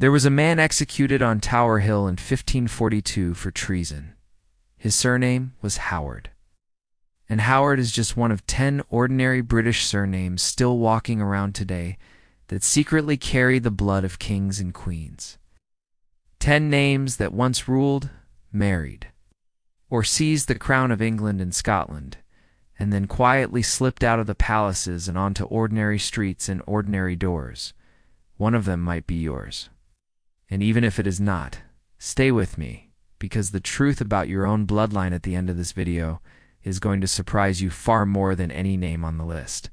There was a man executed on Tower Hill in 1542 for treason. His surname was Howard. And Howard is just one of 10 ordinary British surnames still walking around today that secretly carry the blood of kings and queens. 10 names that once ruled, married, or seized the crown of England and Scotland, and then quietly slipped out of the palaces and onto ordinary streets and ordinary doors. One of them might be yours. And even if it is not, stay with me, because the truth about your own bloodline at the end of this video is going to surprise you far more than any name on the list.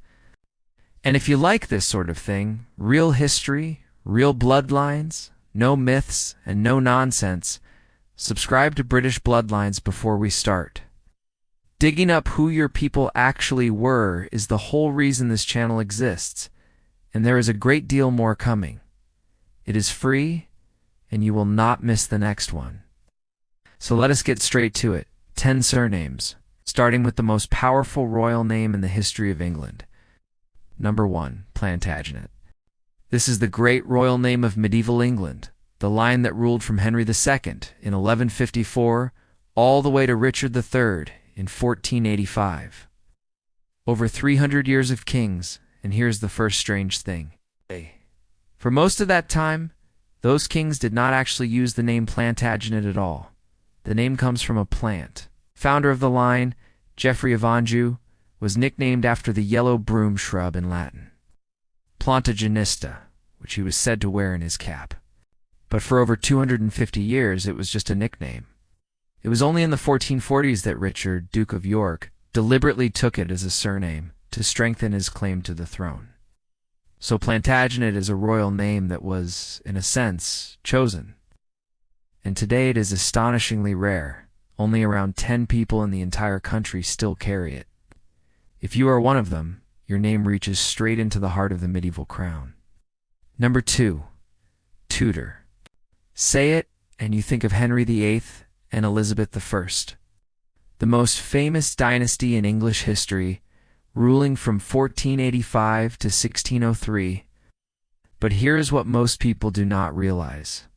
And if you like this sort of thing, real history, real bloodlines, no myths, and no nonsense, subscribe to British Bloodlines before we start. Digging up who your people actually were is the whole reason this channel exists, and there is a great deal more coming. It is free, and you will not miss the next one. So let us get straight to it. 10 surnames, starting with the most powerful royal name in the history of England. Number 1, Plantagenet. This is the great royal name of medieval England, the line that ruled from Henry II in 1154 all the way to Richard III in 1485. Over 300 years of kings, and here's the first strange thing. For most of that time, those kings did not actually use the name Plantagenet at all. The name comes from a plant. Founder of the line, Geoffrey of Anjou, was nicknamed after the yellow broom shrub in Latin, Plantagenista, which he was said to wear in his cap. But for over 250 years, it was just a nickname. It was only in the 1440s that Richard, Duke of York, deliberately took it as a surname to strengthen his claim to the throne. So Plantagenet is a royal name that was, in a sense, chosen. And today it is astonishingly rare. Only around 10 people in the entire country still carry it. If you are one of them, your name reaches straight into the heart of the medieval crown. Number 2, Tudor. Say it, and you think of Henry VIII and Elizabeth I. The most famous dynasty in English history, ruling from 1485 to 1603. But here is what most people do not realize.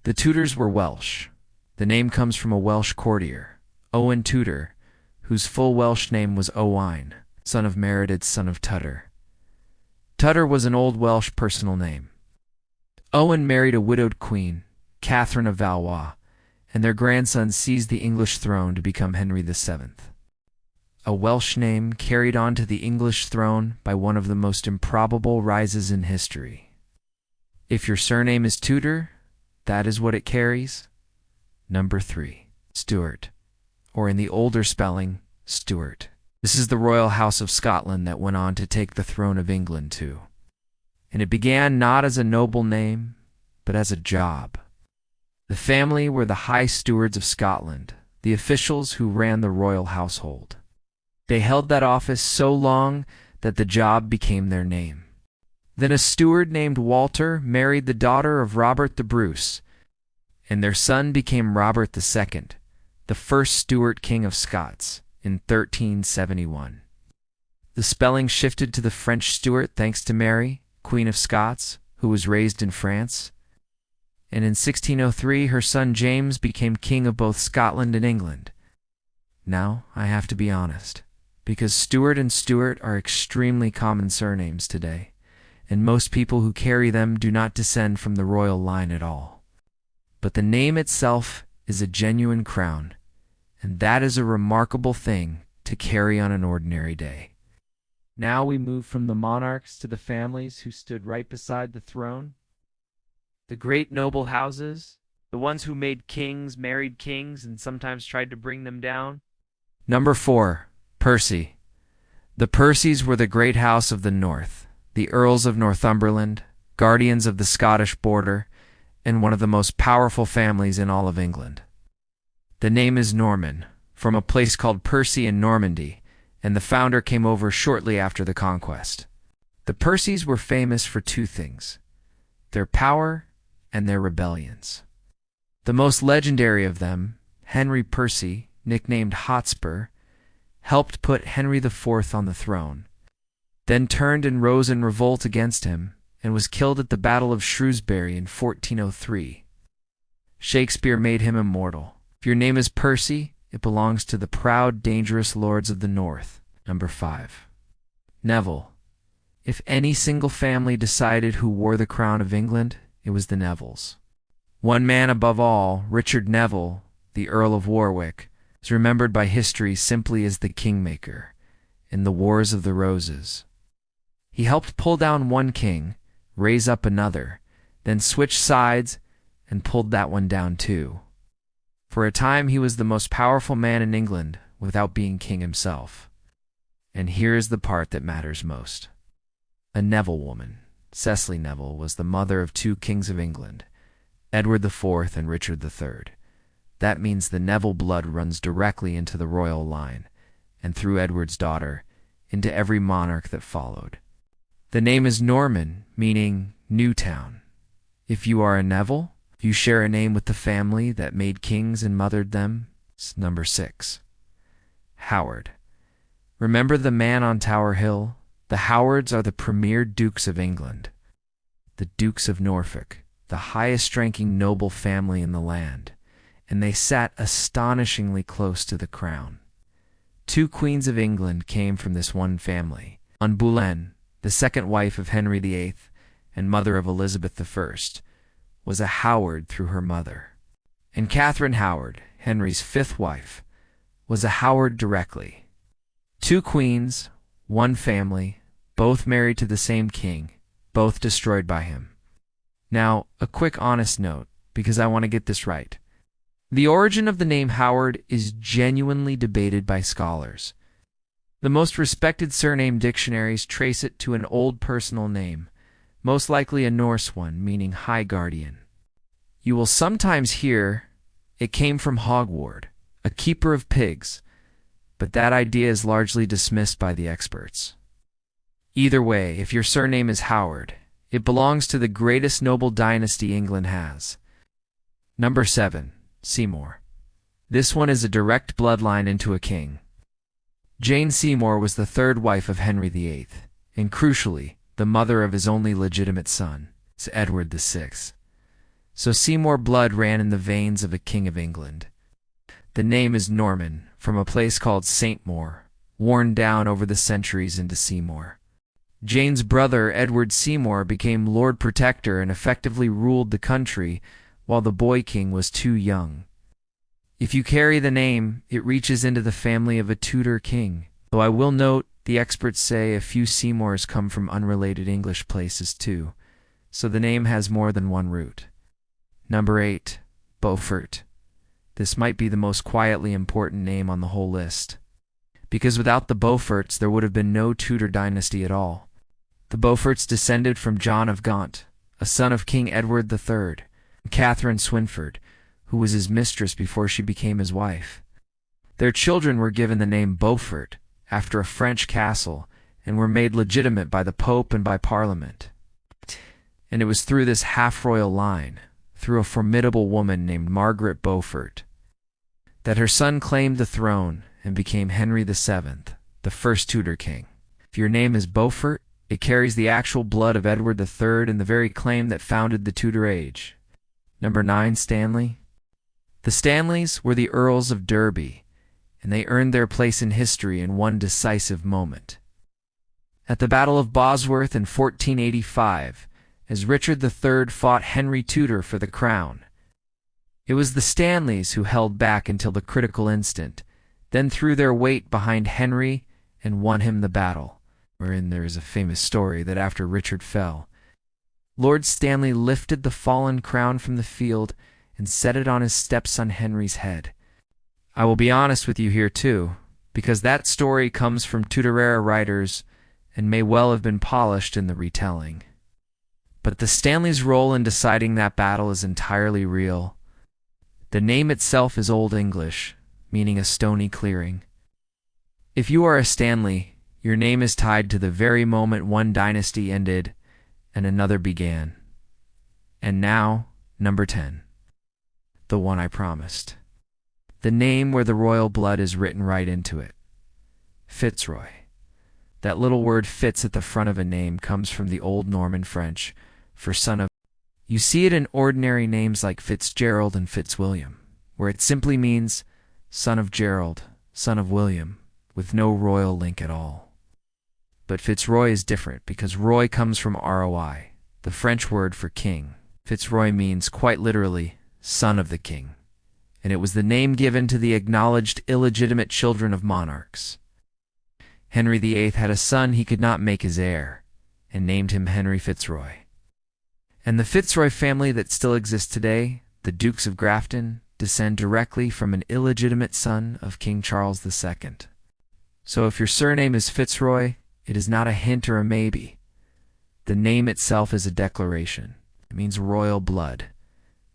The Tudors were Welsh. The name comes from a Welsh courtier, Owen Tudor, whose full Welsh name was Owain, son of Meredith, son of Tudor. Tudor was an Old Welsh personal name. Owen married a widowed queen, Catherine of Valois, and their grandson seized the English throne to become Henry VII. A Welsh name carried on to the English throne by one of the most improbable rises in history. If your surname is Tudor, that is what it carries. Number 3, Stuart, or in the older spelling, Stuart. This is the royal house of Scotland that went on to take the throne of England too. And it began not as a noble name, but as a job. The family were the high stewards of Scotland, the officials who ran the royal household. They held that office so long that the job became their name. Then a steward named Walter married the daughter of Robert the Bruce, and their son became Robert II, the first Stuart King of Scots, in 1371. The spelling shifted to the French Stuart thanks to Mary, Queen of Scots, who was raised in France. And in 1603, her son James became king of both Scotland and England. Now, I have to be honest, because Stuart and Stuart are extremely common surnames today, and most people who carry them do not descend from the royal line at all. But the name itself is a genuine crown, and that is a remarkable thing to carry on an ordinary day. Now we move from the monarchs to the families who stood right beside the throne. The great noble houses, the ones who made kings, married kings, and sometimes tried to bring them down. Number 4, Percy. The Percys were the great house of the north, the Earls of Northumberland, guardians of the Scottish border, and one of the most powerful families in all of England. The name is Norman, from a place called Percy in Normandy, and the founder came over shortly after the conquest. The Percys were famous for 2 things: their power and their rebellions. The most legendary of them, Henry Percy, nicknamed Hotspur, helped put Henry IV on the throne, then turned and rose in revolt against him, and was killed at the Battle of Shrewsbury in 1403. Shakespeare made him immortal. If your name is Percy, it belongs to the proud, dangerous lords of the North. Number 5. Neville. If any single family decided who wore the crown of England, it was the Nevilles. One man above all, Richard Neville, the Earl of Warwick, is remembered by history simply as the kingmaker in the Wars of the Roses. He helped pull down one king, raise up another, then switch sides and pulled that one down too. For a time he was the most powerful man in England without being king himself. And here is the part that matters most. A Neville woman, Cecily Neville, was the mother of two kings of England, Edward IV and Richard III. That means the Neville blood runs directly into the royal line, and through Edward's daughter, into every monarch that followed. The name is Norman, meaning new town. If you are a Neville, you share a name with the family that made kings and mothered them. Number 6. Howard. Remember the man on Tower Hill? The Howards are the premier dukes of England. The Dukes of Norfolk, the highest-ranking noble family in the land, and they sat astonishingly close to the crown. Two queens of England came from this one family. Anne Boleyn, the second wife of Henry VIII and mother of Elizabeth I, was a Howard through her mother. And Catherine Howard, Henry's fifth wife, was a Howard directly. Two queens, one family, both married to the same king, both destroyed by him. Now, a quick honest note, because I want to get this right. The origin of the name Howard is genuinely debated by scholars. The most respected surname dictionaries trace it to an old personal name, most likely a Norse one, meaning high guardian. You will sometimes hear it came from Hogward, a keeper of pigs, but that idea is largely dismissed by the experts. Either way, if your surname is Howard, it belongs to the greatest noble dynasty England has. Number 7. Seymour. This one is a direct bloodline into a king. Jane Seymour was the third wife of Henry VIII, and crucially, the mother of his only legitimate son, Edward VI. So Seymour blood ran in the veins of a king of England. The name is Norman, from a place called St. Maur, worn down over the centuries into Seymour. Jane's brother, Edward Seymour, became Lord Protector and effectively ruled the country while the boy king was too young. If you carry the name, it reaches into the family of a Tudor king, though I will note the experts say a few Seymours come from unrelated English places too, so the name has more than one root. Number 8. Beaufort. This might be the most quietly important name on the whole list, because without the Beauforts there would have been no Tudor dynasty at all. The Beauforts descended from John of Gaunt, a son of King Edward III, and Catherine Swynford, who was his mistress before she became his wife. Their children were given the name Beaufort after a French castle and were made legitimate by the Pope and by Parliament. And it was through this half-royal line, through a formidable woman named Margaret Beaufort, that her son claimed the throne and became Henry VII, the first Tudor king. If your name is Beaufort, it carries the actual blood of Edward III and the very claim that founded the Tudor age. Number 9. Stanley. The Stanleys were the Earls of Derby, and they earned their place in history in one decisive moment. At the Battle of Bosworth in 1485, as Richard III fought Henry Tudor for the crown, it was the Stanleys who held back until the critical instant, then threw their weight behind Henry and won him the battle, wherein there is a famous story that after Richard fell, Lord Stanley lifted the fallen crown from the field and set it on his stepson Henry's head. I will be honest with you here too, because that story comes from Tudor-era writers and may well have been polished in the retelling. But the Stanleys' role in deciding that battle is entirely real. The name itself is Old English, meaning a stony clearing. If you are a Stanley, your name is tied to the very moment one dynasty ended and another began. And now, number 10. The one I promised. The name where the royal blood is written right into it. FitzRoy. That little word Fitz at the front of a name comes from the Old Norman French for son of. You see it in ordinary names like Fitzgerald and Fitzwilliam, where it simply means son of Gerald, son of William, with no royal link at all. But FitzRoy is different because Roy comes from ROI, the French word for king. FitzRoy means quite literally son of the king, and it was the name given to the acknowledged illegitimate children of monarchs. Henry VIII had a son he could not make his heir, and named him Henry FitzRoy. And the FitzRoy family that still exists today, the Dukes of Grafton, descend directly from an illegitimate son of King Charles II. So if your surname is FitzRoy, it is not a hint or a maybe. The name itself is a declaration. It means royal blood,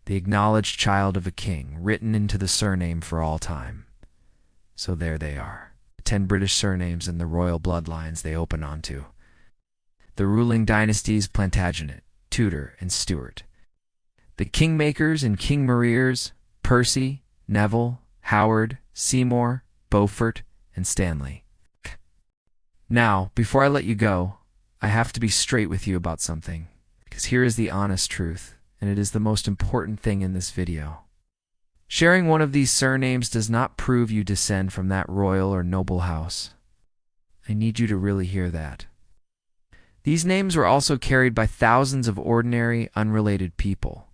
the acknowledged child of a king, written into the surname for all time. So there they are. 10 British surnames and the royal bloodlines they open onto. The ruling dynasties Plantagenet, Tudor and Stuart. The kingmakers and king Mariers, Percy, Neville, Howard, Seymour, Beaufort and Stanley. Now, before I let you go, I have to be straight with you about something, because here is the honest truth, and it is the most important thing in this video. Sharing one of these surnames does not prove you descend from that royal or noble house. I need you to really hear that. These names were also carried by thousands of ordinary, unrelated people.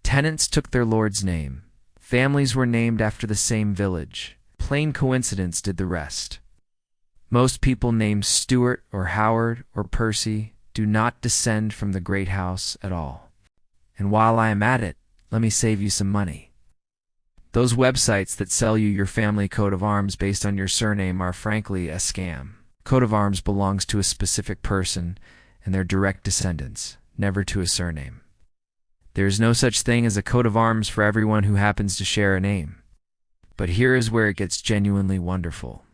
Tenants took their lord's name. Families were named after the same village. Plain coincidence did the rest. Most people named Stuart or Howard or Percy do not descend from the great house at all. And while I am at it, let me save you some money. Those websites that sell you your family coat of arms based on your surname are frankly a scam. Coat of arms belongs to a specific person and their direct descendants, never to a surname. There is no such thing as a coat of arms for everyone who happens to share a name. But here is where it gets genuinely wonderful,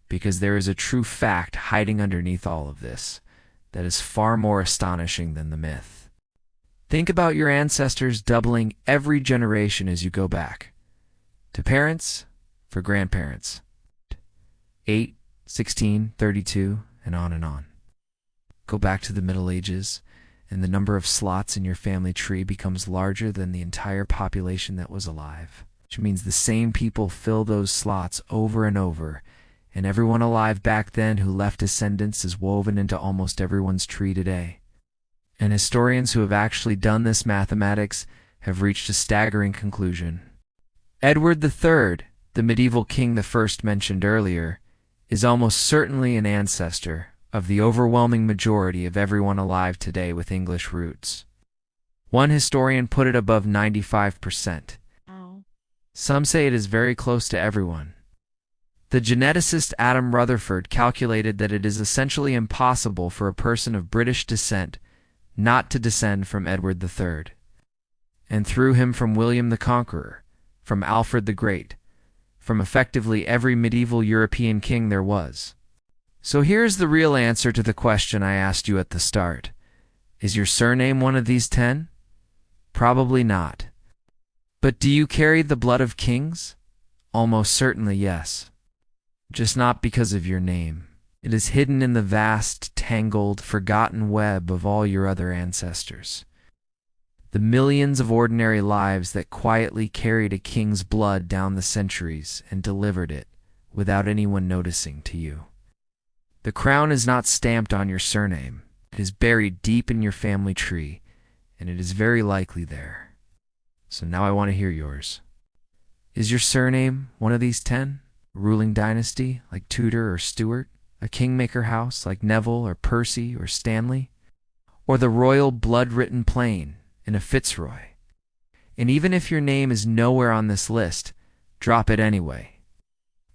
because there is a true fact hiding underneath all of this that is far more astonishing than the myth. Think about your ancestors doubling every generation as you go back. To parents, for grandparents. 8, 16, 32, and on and on. Go back to the Middle Ages, and the number of slots in your family tree becomes larger than the entire population that was alive, which means the same people fill those slots over and over, and everyone alive back then who left descendants is woven into almost everyone's tree today. And historians who have actually done this mathematics have reached a staggering conclusion. Edward III, the medieval king the first mentioned earlier, is almost certainly an ancestor of the overwhelming majority of everyone alive today with English roots. One historian put it above 95%. Some say it is very close to everyone. The geneticist Adam Rutherford calculated that it is essentially impossible for a person of British descent not to descend from Edward III, and through him from William the Conqueror, from Alfred the Great, from effectively every medieval European king there was. So here's the real answer to the question I asked you at the start. Is your surname one of these 10? Probably not. But do you carry the blood of kings? Almost certainly yes. Just not because of your name. It is hidden in the vast, tangled, forgotten web of all your other ancestors. The millions of ordinary lives that quietly carried a king's blood down the centuries and delivered it without anyone noticing to you. The crown is not stamped on your surname. It is buried deep in your family tree, and it is very likely there. So now I want to hear yours. Is your surname one of these 10? A ruling dynasty like Tudor or Stuart? A kingmaker house like Neville or Percy or Stanley? Or the royal blood-written plain in a FitzRoy? And even if your name is nowhere on this list, drop it anyway,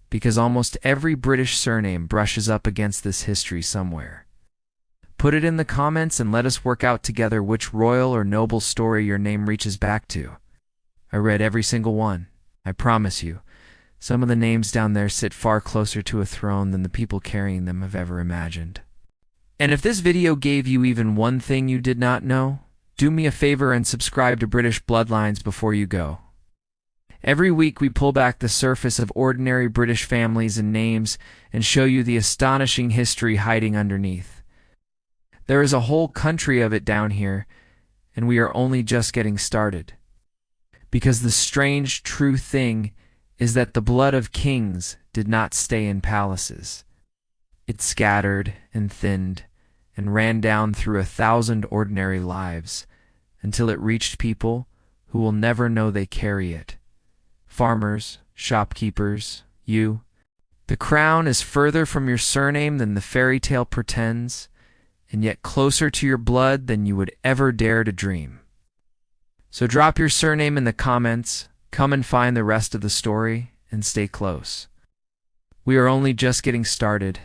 because almost every British surname brushes up against this history somewhere. Put it in the comments and let us work out together which royal or noble story your name reaches back to. I read every single one, I promise you. Some of the names down there sit far closer to a throne than the people carrying them have ever imagined. And if this video gave you even one thing you did not know, do me a favor and subscribe to British Bloodlines before you go. Every week we pull back the surface of ordinary British families and names and show you the astonishing history hiding underneath. There is a whole country of it down here, and we are only just getting started. Because the strange, true thing is that the blood of kings did not stay in palaces. It scattered and thinned and ran down through 1,000 ordinary lives until it reached people who will never know they carry it. Farmers, shopkeepers, you. The crown is further from your surname than the fairy tale pretends, and yet closer to your blood than you would ever dare to dream. So drop your surname in the comments, come and find the rest of the story, and stay close. We are only just getting started,